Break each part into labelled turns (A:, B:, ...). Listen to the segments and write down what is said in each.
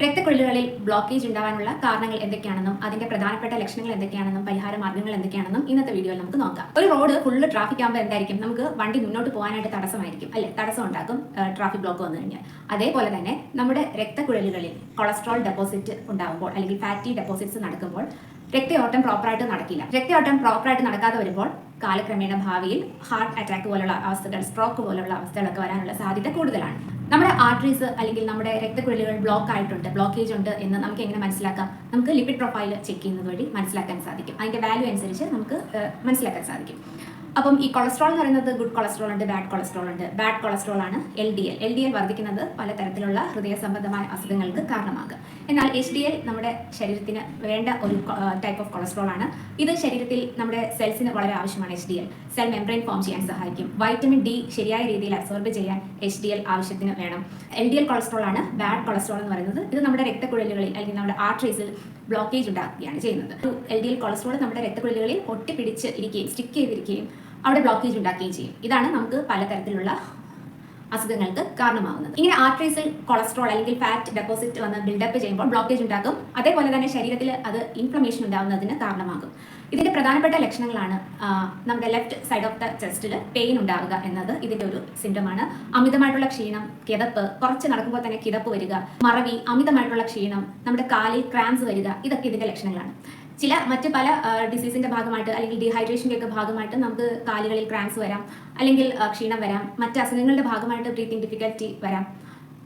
A: രക്തക്കുഴലുകളിൽ blockage ഉണ്ടാവാനുള്ള കാരണങ്ങൾ എന്തൊക്കെയാണെന്നും അതിന്റെ പ്രധാനപ്പെട്ട ലക്ഷണങ്ങൾ എന്തൊക്കെയാണെന്നും പരിഹാര മാർഗ്ഗങ്ങൾ എന്തൊക്കെയാണെന്നും ഇന്നത്തെ വീഡിയോയിൽ നമുക്ക് നോക്കാം. ഒരു റോഡ് ഫുള്ള് ട്രാഫിക് ആകുമ്പോൾ എന്തായിരിക്കും, നമുക്ക് വണ്ടി മുന്നോട്ട് പോകാനായിട്ട് തടസ്സമായിരിക്കും അല്ലെ, തടസ്സം ഉണ്ടാക്കും ട്രാഫിക് ബ്ലോക്ക് വന്നു കഴിഞ്ഞാൽ. അതേപോലെ തന്നെ നമ്മുടെ രക്തക്കുഴലുകളിൽ കൊളസ്ട്രോൾ ഡെപ്പോസിറ്റ് ഉണ്ടാകുമ്പോൾ അല്ലെങ്കിൽ ഫാറ്റി ഡെപ്പോസിറ്റ്സ് നടക്കുമ്പോൾ രക്തയോട്ടം പ്രോപ്പറായിട്ട് നടക്കില്ല. രക്തയോട്ടം പ്രോപ്പറായിട്ട് നടക്കാതെ വരുമ്പോൾ കാലക്രമേണ ഭാവിയിൽ ഹാർട്ട് അറ്റാക്ക് പോലുള്ള അവസ്ഥകൾ, സ്ട്രോക്ക് പോലുള്ള അവസ്ഥകളൊക്കെ വരാനുള്ള സാധ്യത കൂടുതലാണ്. നമ്മുടെ ആർട്ടറീസ് അല്ലെങ്കിൽ നമ്മുടെ രക്തക്കുഴലുകൾ ബ്ലോക്കേജ് ഉണ്ട് എന്ന് നമുക്ക് എങ്ങനെ മനസ്സിലാക്കാം? നമുക്ക് ലിപ്പിഡ് പ്രൊഫൈൽ ചെക്ക് ചെയ്യുന്നത് വഴി മനസ്സിലാക്കാൻ സാധിക്കും. അതിന്റെ വാല്യൂ അനുസരിച്ച് നമുക്ക് മനസ്സിലാക്കാൻ സാധിക്കും. അപ്പം ഈ കൊളസ്ട്രോൾ എന്ന് പറയുന്നത് ഗുഡ് കൊളസ്ട്രോൾ ഉണ്ട്, ബാഡ് കൊളസ്ട്രോൾ ഉണ്ട്. ബാഡ് കൊളസ്ട്രോൾ ആണ് LDL വർദ്ധിക്കുന്നത് പലതരത്തിലുള്ള ഹൃദയ സംബന്ധമായ അസുഖങ്ങൾക്ക് കാരണമാകും. എന്നാൽ HDL നമ്മുടെ ശരീരത്തിന് വേണ്ട ഒരു ടൈപ്പ് ഓഫ് കൊളസ്ട്രോൾ ആണ്. ഇത് ശരീരത്തിൽ നമ്മുടെ സെൽസിന് വളരെ ആവശ്യമാണ്. HDL സെൽ മെംബ്രെയിൻ ഫോം ചെയ്യാൻ സഹായിക്കും. വൈറ്റമിൻ D ശരിയായ രീതിയിൽ അബ്സോർബ് ചെയ്യാൻ HDL ആവശ്യത്തിന് വേണം. LDL കൊളസ്ട്രോൾ ആണ് ബാഡ് കൊളസ്ട്രോൾ എന്ന് പറയുന്നത്. ഇത് നമ്മുടെ രക്തക്കുഴലുകളിൽ അല്ലെങ്കിൽ നമ്മുടെ ആർട്ടറീസിൽ ബ്ലോക്കേജ് ഉണ്ടാക്കുകയാണ് ചെയ്യുന്നത്. LDL കൊളസ്ട്രോൾ നമ്മുടെ രക്തക്കുഴലുകളിൽ ഒട്ടിപ്പിടിച്ച് ഇരിക്കുകയും സ്റ്റിക്ക് ചെയ്തിരിക്കുകയും അവിടെ ബ്ലോക്കേജ് ഉണ്ടാക്കുകയും ചെയ്യും. ഇതാണ് നമുക്ക് പലതരത്തിലുള്ള അസുഖങ്ങൾക്ക് കാരണമാകുന്നത്. ഇങ്ങനെ ആർട്ടറീസിൽ കൊളസ്ട്രോൾ അല്ലെങ്കിൽ ഫാറ്റ് ഡെപ്പോസിറ്റ് വന്ന് ബിൽഡപ്പ് ചെയ്യുമ്പോൾ ബ്ലോക്കേജ് ഉണ്ടാകും. അതേപോലെ തന്നെ ശരീരത്തിൽ അത് ഇൻഫ്ലമേഷൻ ഉണ്ടാകുന്നതിന് കാരണമാകും. ഇതിന്റെ പ്രധാനപ്പെട്ട ലക്ഷണങ്ങളാണ് നമ്മുടെ ലെഫ്റ്റ് സൈഡ് ഓഫ് ദ ചെസ്റ്റിൽ പെയിൻ ഉണ്ടാവുക എന്നത് ഇതിന്റെ ഒരു സിംറ്റമാണ്. അമിതമായിട്ടുള്ള ക്ഷീണം, കിതപ്പ്, കുറച്ച് നടക്കുമ്പോൾ തന്നെ കിതപ്പ് വരിക, മറവി, അമിതമായിട്ടുള്ള ക്ഷീണം, നമ്മുടെ കാലിൽ ക്രാംസ് വരിക, ഇതൊക്കെ ഇതിന്റെ ലക്ഷണങ്ങളാണ്. മറ്റ് പല ഡിസീസിന്റെ ഭാഗമായിട്ട് അല്ലെങ്കിൽ ഡീഹൈഡ്രേഷന്റെ ഒക്കെ ഭാഗമായിട്ട് നമുക്ക് കാലുകളിൽ ക്രാംസ് വരാം, അല്ലെങ്കിൽ ക്ഷീണം വരാം, മറ്റ് അസുഖങ്ങളുടെ ഭാഗമായിട്ട് ബ്രീത്തിങ് ഡിഫിക്കൽറ്റി വരാം.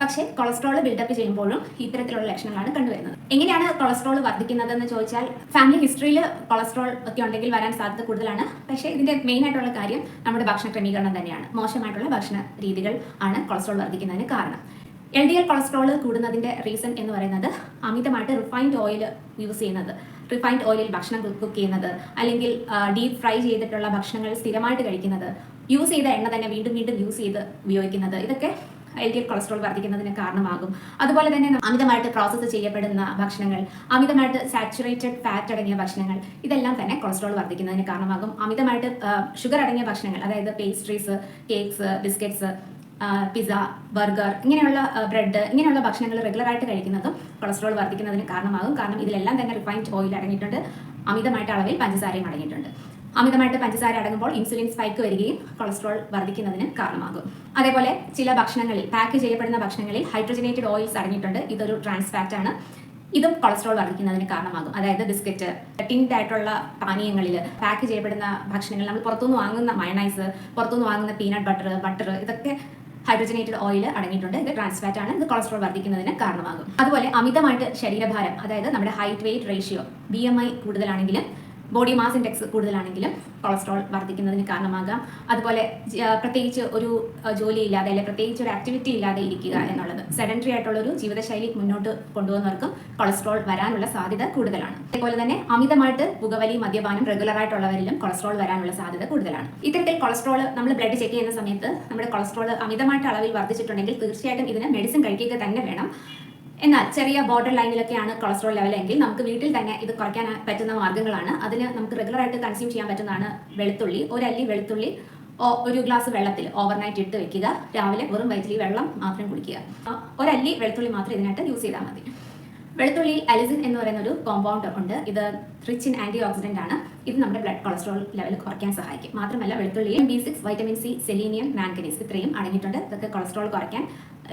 A: പക്ഷേ കൊളസ്ട്രോൾ ബിൽഡപ്പ് ചെയ്യുമ്പോഴും ഇത്തരത്തിലുള്ള ലക്ഷണങ്ങളാണ് കണ്ടുവരുന്നത്. എങ്ങനെയാണ് കൊളസ്ട്രോൾ വർദ്ധിക്കുന്നതെന്ന് ചോദിച്ചാൽ, ഫാമിലി ഹിസ്റ്ററിയിൽ കൊളസ്ട്രോൾ ഒക്കെ ഉണ്ടെങ്കിൽ വരാൻ സാധ്യത കൂടുതലാണ്. പക്ഷേ ഇതിന്റെ മെയിൻ ആയിട്ടുള്ള കാര്യം നമ്മുടെ ഭക്ഷണ ക്രമീകരണം തന്നെയാണ്. മോശമായിട്ടുള്ള ഭക്ഷണ രീതികൾ ആണ് കൊളസ്ട്രോൾ വർദ്ധിക്കുന്നതിന് കാരണം. LDL കൊളസ്ട്രോൾ കൂടുന്നതിന്റെ റീസൺ എന്ന് പറയുന്നത് അമിതമായിട്ട് റിഫൈൻഡ് ഓയിൽ യൂസ് ചെയ്യുന്നത്, റിഫൈൻഡ് ഓയിലിൽ ഭക്ഷണം കുക്ക് ചെയ്യുന്നത്, അല്ലെങ്കിൽ ഡീപ് ഫ്രൈ ചെയ്തിട്ടുള്ള ഭക്ഷണങ്ങൾ സ്ഥിരമായിട്ട് കഴിക്കുന്നത്, യൂസ് ചെയ്ത എണ്ണ തന്നെ വീണ്ടും വീണ്ടും യൂസ് ചെയ്ത് ഉപയോഗിക്കുന്നത്, ഇതൊക്കെ LDL കൊളസ്ട്രോൾ വർദ്ധിക്കുന്നതിന് കാരണമാകും. അതുപോലെ തന്നെ അമിതമായിട്ട് പ്രോസസ്സ് ചെയ്യപ്പെടുന്ന ഭക്ഷണങ്ങൾ, അമിതമായിട്ട് സാച്ചുറേറ്റഡ് ഫാറ്റ് അടങ്ങിയ ഭക്ഷണങ്ങൾ, ഇതെല്ലാം തന്നെ കൊളസ്ട്രോൾ വർദ്ധിക്കുന്നതിന് കാരണമാകും. അമിതമായിട്ട് ഷുഗർ അടങ്ങിയ ഭക്ഷണങ്ങൾ, അതായത് pastries, cakes, biscuits, pizza, burger, ഇങ്ങനെയുള്ള ബ്രെഡ്, ഇങ്ങനെയുള്ള ഭക്ഷണങ്ങൾ റെഗുലറായിട്ട് കഴിക്കുന്നതും കൊളസ്ട്രോൾ വർദ്ധിക്കുന്നതിന് കാരണമാകും. കാരണം ഇതിലെല്ലാം തന്നെ റിഫൈൻഡ് ഓയിൽ അടങ്ങിയിട്ടുണ്ട്, അമിതമായിട്ട് അളവിൽ പഞ്ചസാരയും അടങ്ങിയിട്ടുണ്ട്. അമിതമായിട്ട് പഞ്ചസാര അടങ്ങുമ്പോൾ ഇൻസുലിൻ സ്പൈക്ക് വരികയും കൊളസ്ട്രോൾ വർദ്ധിക്കുന്നതിന് കാരണമാകും. അതേപോലെ ചില ഭക്ഷണങ്ങളിൽ, പാക്ക് ചെയ്യപ്പെടുന്ന ഭക്ഷണങ്ങളിൽ ഹൈഡ്രജനേറ്റഡ് ഓയിൽസ് അടങ്ങിയിട്ടുണ്ട്. ഇതൊരു ട്രാൻസ് ഫാറ്റ് ആണ്. ഇതും കൊളസ്ട്രോൾ വർദ്ധിക്കുന്നതിന് കാരണമാകും. അതായത് ബിസ്ക്കറ്റ്, ടിൻഡ് ആയിട്ടുള്ള പാനീയങ്ങളിൽ, പാക്ക് ചെയ്യപ്പെടുന്ന ഭക്ഷണങ്ങൾ, നമ്മൾ പുറത്തുനിന്ന് വാങ്ങുന്ന മയണൈസ്, പുറത്തുനിന്ന് വാങ്ങുന്ന പീനട്ട് ബട്ടർ, ഇതൊക്കെ ഹൈഡ്രജനേറ്റഡ് ഓയിൽ അടങ്ങിയിട്ടുണ്ട്. ഇത് ട്രാൻസ് ഫാറ്റ് ആണ്. ഇത് കൊളസ്ട്രോൾ വർദ്ധിക്കുന്നതിന് കാരണമാകും. അതുപോലെ അമിതമായിട്ട് ശരീരഭാരം, അതായത് നമ്മുടെ ഹൈറ്റ് വെയിറ്റ് റേഷ്യോ BMI കൂടുതലാണെങ്കിലും ബോഡി മാസ് ഇൻഡെക്സ് കൂടുതലാണെങ്കിലും കൊളസ്ട്രോൾ വർദ്ധിക്കുന്നതിന് കാരണമാകാം. അതുപോലെ പ്രത്യേകിച്ച് ഒരു ജോലിയില്ലാതെ അല്ലെങ്കിൽ പ്രത്യേകിച്ച് ഒരു ആക്ടിവിറ്റി ഇല്ലാതെ ഇരിക്കുക എന്നുള്ളത്, സെഡൻറ്ററി ആയിട്ടുള്ള ഒരു ജീവിതശൈലി മുന്നോട്ട് കൊണ്ടുപോകുന്നവർക്കും കൊളസ്ട്രോൾ വരാനുള്ള സാധ്യത കൂടുതലാണ്. അതേപോലെ തന്നെ അമിതമായിട്ട് പുകവലി, മദ്യപാനം റെഗുലർ ആയിട്ടുള്ളവരിലും കൊളസ്ട്രോൾ വരാനുള്ള സാധ്യത കൂടുതലാണ്. ഇത്തരത്തിൽ കൊളസ്ട്രോൾ നമ്മൾ ബ്ലഡ് ചെക്ക് ചെയ്യുന്ന സമയത്ത് നമ്മുടെ കൊളസ്ട്രോൾ അമിതമായിട്ട് അളവിൽ വർദ്ധിച്ചിട്ടുണ്ടെങ്കിൽ തീർച്ചയായിട്ടും ഇതിന് മെഡിസിൻ കഴിക്കുക തന്നെ വേണം. എന്നാൽ ചെറിയ ബോർഡർ ലൈനിലൊക്കെയാണ് കൊളസ്ട്രോൾ ലെവൽ എങ്കിൽ നമുക്ക് വീട്ടിൽ തന്നെ ഇത് കുറയ്ക്കാൻ പറ്റുന്ന മാർഗ്ഗങ്ങളാണ്. അതിന് നമുക്ക് റെഗുലറായിട്ട് കൺസ്യൂം ചെയ്യാൻ പറ്റുന്നതാണ് വെളുത്തുള്ളി. ഒരല്ലി വെളുത്തുള്ളി ഒരു ഗ്ലാസ് വെള്ളത്തിൽ ഓവർനൈറ്റ് ഇട്ട് വെക്കുക. രാവിലെ വെറും വയറ്റിൽ വെള്ളം മാത്രം കുടിക്കുക. ഒരല്ലി വെളുത്തുള്ളി മാത്രം ഇതിനായിട്ട് യൂസ് ചെയ്താൽ മതി. വെളുത്തുള്ളിയിൽ അലിസിൻ എന്ന് പറയുന്ന ഒരു കോമ്പൗണ്ട് ഉണ്ട്. ഇത് റിച്ച് ഇൻ ആന്റി ഓക്സിഡന്റ് ആണ്. ഇത് നമ്മുടെ ബ്ലഡ് കൊളസ്ട്രോൾ ലെവൽ കുറയ്ക്കാൻ സഹായിക്കും. മാത്രമല്ല വെളുത്തുള്ളിയിൽ B6, vitamin C, selenium, manganese ഇത്രയും അടങ്ങിയിട്ടുണ്ട്. ഇതൊക്കെ കൊളസ്ട്രോൾ കുറയ്ക്കാൻ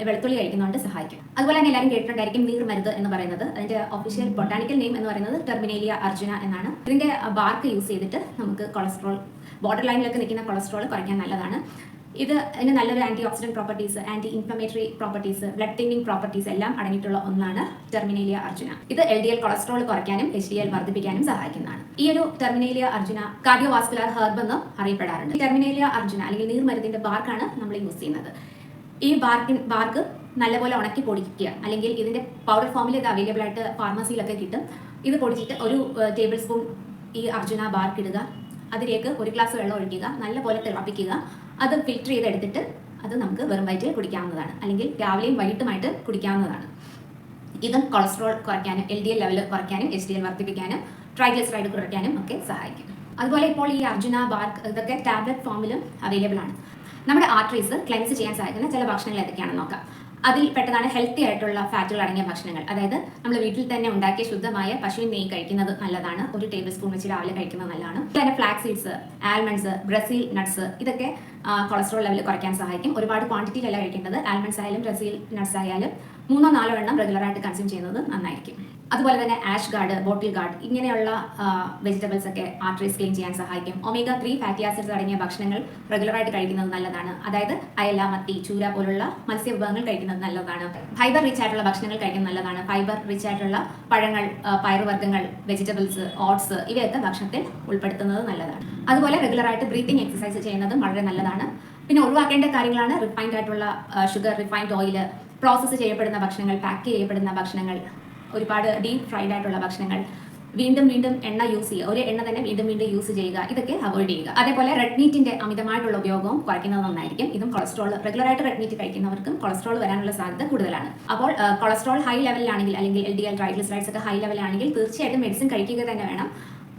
A: വെളുത്തുള്ളി കഴിക്കുന്നതുകൊണ്ട് സഹായിക്കും. അതുപോലെ തന്നെ എല്ലാവരും കേട്ടിട്ടുണ്ടായിരിക്കും നീർമരുത് എന്ന് പറയുന്നത്. അതിന്റെ ഒഫീഷ്യൽ ബൊട്ടാനിക്കൽ നെയിം എന്ന് പറയുന്നത് ടെർമിനേലിയ അർജുന എന്നാണ്. ഇതിന്റെ ബാർക്ക് യൂസ് ചെയ്തിട്ട് നമുക്ക് കൊളസ്ട്രോൾ, ബോർഡർ ലൈനിലൊക്കെ നിൽക്കുന്ന കൊളസ്ട്രോൾ കുറയ്ക്കാൻ നല്ലതാണ്. ഇതിന് നല്ലൊരു antioxidant properties, anti inflammatory properties, blood thinning properties എല്ലാം അടങ്ങിയിട്ടുള്ള ഒന്നാണ് ടെർമിനേലിയ അർജുന. ഇത് LDL കൊളസ്ട്രോൾ കുറയ്ക്കാനും HDL വർദ്ധിപ്പിക്കാനും സഹായിക്കുന്നതാണ്. ഈ ഒരു ടെർമിനേലിയ അർജുന കാർഡിയോവാസ്കുലർ ഹെർബ് എന്ന് അറിയപ്പെടാറുണ്ട്. ടെർമിനേലിയ അർജുന അല്ലെങ്കിൽ നീർമരുതിന്റെ ബാർക്കാണ് നമ്മൾ യൂസ് ചെയ്യുന്നത്. ഈ ബാർക്ക് നല്ലപോലെ ഉണക്കി പൊടിക്കുക, അല്ലെങ്കിൽ ഇതിന്റെ പൗഡർ ഫോമിൽ ഇത് അവൈലബിൾ ആയിട്ട് ഫാർമസിയിലൊക്കെ കിട്ടും. ഇത് പൊടിച്ചിട്ട് ഒരു ടേബിൾ സ്പൂൺ ഈ അർജുന ബാർക്ക് ഇടുക. അതിലേക്ക് ഒരു ഗ്ലാസ് വെള്ളം ഒഴിക്കുക, നല്ലപോലെ തിളപ്പിക്കുക. അത് ഫിൽറ്റർ ചെയ്തെടുത്തിട്ട് അത് നമുക്ക് വെറും വയറ്റിൽ കുടിക്കാവുന്നതാണ്, അല്ലെങ്കിൽ രാവിലെയും വൈകിട്ടുമായിട്ട് കുടിക്കാവുന്നതാണ്. ഇതും കൊളസ്ട്രോൾ കുറയ്ക്കാനും LDL ലെവൽ കുറയ്ക്കാനും HDL വർദ്ധിപ്പിക്കാനും ട്രൈഗ്ലിസറൈഡ് കുറയ്ക്കാനും ഒക്കെ സഹായിക്കും. അതുപോലെ ഇപ്പോൾ ഈ അർജുന ബാർക്ക് ഇതൊക്കെ ടാബ്ലറ്റ് ഫോമിലും അവൈലബിൾ ആണ്. നമ്മുടെ ആർട്ടറീസ് ക്ലെൻസ് ചെയ്യാൻ സഹായിക്കുന്ന ചില ഭക്ഷണങ്ങൾ ഏതൊക്കെയാണെന്ന് നോക്കാം. അതിൽ പെട്ടതാണ് ഹെൽത്തി ആയിട്ടുള്ള ഫാറ്റുകൾ അടങ്ങിയ ഭക്ഷണങ്ങൾ. അതായത് നമ്മൾ വീട്ടിൽ തന്നെ ഉണ്ടാക്കിയ ശുദ്ധമായ പശുവിൻ നെയ്യ് കഴിക്കുന്നത് നല്ലതാണ്. 1 ടേബിൾ സ്പൂൺ വെച്ച് രാവിലെ കഴിക്കുന്നത് നല്ലതാണ്. പിന്നെ flax seeds, almonds, Brazil nuts ഇതൊക്കെ കൊളസ്ട്രോൾ ലെവൽ കുറയ്ക്കാൻ സഹായിക്കും. ഒരുപാട് ക്വാണ്ടിറ്റിയിലല്ല കഴിക്കേണ്ടത്. ആൽമണ്ട്സ് ആയാലും ബ്രസീൽ നട്ട്സ് ആയാലും 3-4 എണ്ണം റെഗുലറായിട്ട് കൺസ്യൂം ചെയ്യുന്നത് നന്നായിരിക്കും. അതുപോലെ തന്നെ ആഷ് ഗാർഡ്, ബോട്ടിൽ ഗാർഡ് ഇങ്ങനെയുള്ള വെജിറ്റബിൾസ് ഒക്കെ ആർട്ടറീസ് ക്ലീൻ ചെയ്യാൻ സഹായിക്കും. ഒമേഗ 3 ഫാറ്റി ആസിഡ്സ് അടങ്ങിയ ഭക്ഷണങ്ങൾ റെഗുലറായിട്ട് കഴിക്കുന്നത് നല്ലതാണ്. അതായത് അയല, മത്തി, ചൂര പോലുള്ള മത്സ്യവിഭവങ്ങൾ കഴിക്കുന്നത് നല്ലതാണ്. ഫൈബർ റിച്ച് ആയിട്ടുള്ള ഭക്ഷണങ്ങൾ കഴിക്കുന്നത് നല്ലതാണ്. ഫൈബർ റിച്ച് ആയിട്ടുള്ള പഴങ്ങൾ, പയറുവർഗ്ഗങ്ങൾ, വെജിറ്റബിൾസ്, ഓട്സ് ഇവയൊക്കെ ഭക്ഷണത്തിൽ ഉൾപ്പെടുത്തുന്നത് നല്ലതാണ്. അതുപോലെ റെഗുലറായിട്ട് ബ്രീത്തിങ് എക്സസൈസ് ചെയ്യുന്നതും വളരെ നല്ലതാണ്. പിന്നെ ഒഴിവാക്കേണ്ട കാര്യങ്ങളാണ് റിഫൈൻഡ് ആയിട്ടുള്ള ഷുഗർ, റിഫൈൻഡ് ഓയിൽ, പ്രോസസ്സ് ചെയ്യപ്പെടുന്ന ഭക്ഷണങ്ങൾ, പാക്ക് ചെയ്യപ്പെടുന്ന ഭക്ഷണങ്ങൾ, ഒരുപാട് ഡീപ് ഫ്രൈഡ് ആയിട്ടുള്ള ഭക്ഷണങ്ങൾ, വീണ്ടും എണ്ണ യൂസ് ചെയ്യുക, ഒരു എണ്ണ തന്നെ വീണ്ടും യൂസ് ചെയ്യുക, ഇതൊക്കെ അവോയ്ഡ് ചെയ്യുക. അതേപോലെ റെഡ് മീറ്റിന്റെ അമിതമായിട്ടുള്ള ഉപയോഗവും കുറയ്ക്കുന്നത് നന്നായിരിക്കും. ഇതും കൊളസ്ട്രോൾ, റെഗുലറായിട്ട് റെഡ് മീറ്റ് കഴിക്കുന്നവർക്കും കൊളസ്ട്രോൾ വരാനുള്ള സാധ്യത കൂടുതലാണ്. അപ്പോൾ കൊളസ്ട്രോൾ ഹൈ ലെവലിലാണെങ്കിൽ അല്ലെങ്കിൽ LDL ട്രൈഗ്ലിസറൈഡ്സ് ഒക്കെ ഹൈ ലെവലാണെങ്കിൽ തീർച്ചയായിട്ടും മെഡിസിൻ കഴിക്കുക തന്നെ വേണം.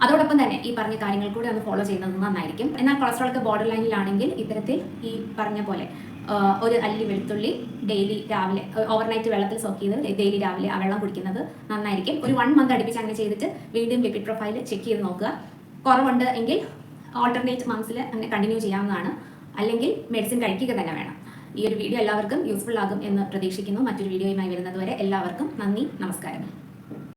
A: അതോടൊപ്പം തന്നെ ഈ പറഞ്ഞ കാര്യങ്ങൾ കൂടി ഒന്ന് ഫോളോ ചെയ്യുന്നത് നന്നായിരിക്കും. എന്നാൽ കൊളസ്ട്രോൾ ഒക്കെ ബോർഡർ ലൈനിലാണെങ്കിൽ ഇത്തരത്തിൽ ഈ പറഞ്ഞ പോലെ ഒരു അല്ലി വെളുത്തുള്ളി ഡെയിലി രാവിലെ ഓവർനൈറ്റ് വെള്ളത്തിൽ സോക്ക് ചെയ്ത് ഡെയിലി രാവിലെ ആ വെള്ളം കുടിക്കുന്നത് നന്നായിരിക്കും. ഒരു 1 മന്ത് അടുപ്പിച്ച് അങ്ങനെ ചെയ്തിട്ട് വീണ്ടും ലിപിഡ് പ്രൊഫൈൽ ചെക്ക് ചെയ്ത് നോക്കുക. കുറവുണ്ട് എങ്കിൽ ഓൾട്ടർനേറ്റ് മന്ത്സിൽ അങ്ങനെ കണ്ടിന്യൂ ചെയ്യാവുന്നതാണ്. അല്ലെങ്കിൽ മെഡിസിൻ കഴിക്കുക തന്നെ വേണം. ഈ ഒരു വീഡിയോ എല്ലാവർക്കും യൂസ്ഫുൾ ആകും എന്ന് പ്രതീക്ഷിക്കുന്നു. മറ്റൊരു വീഡിയോയുമായി വരുന്നതുവരെ എല്ലാവർക്കും നന്ദി, നമസ്കാരം.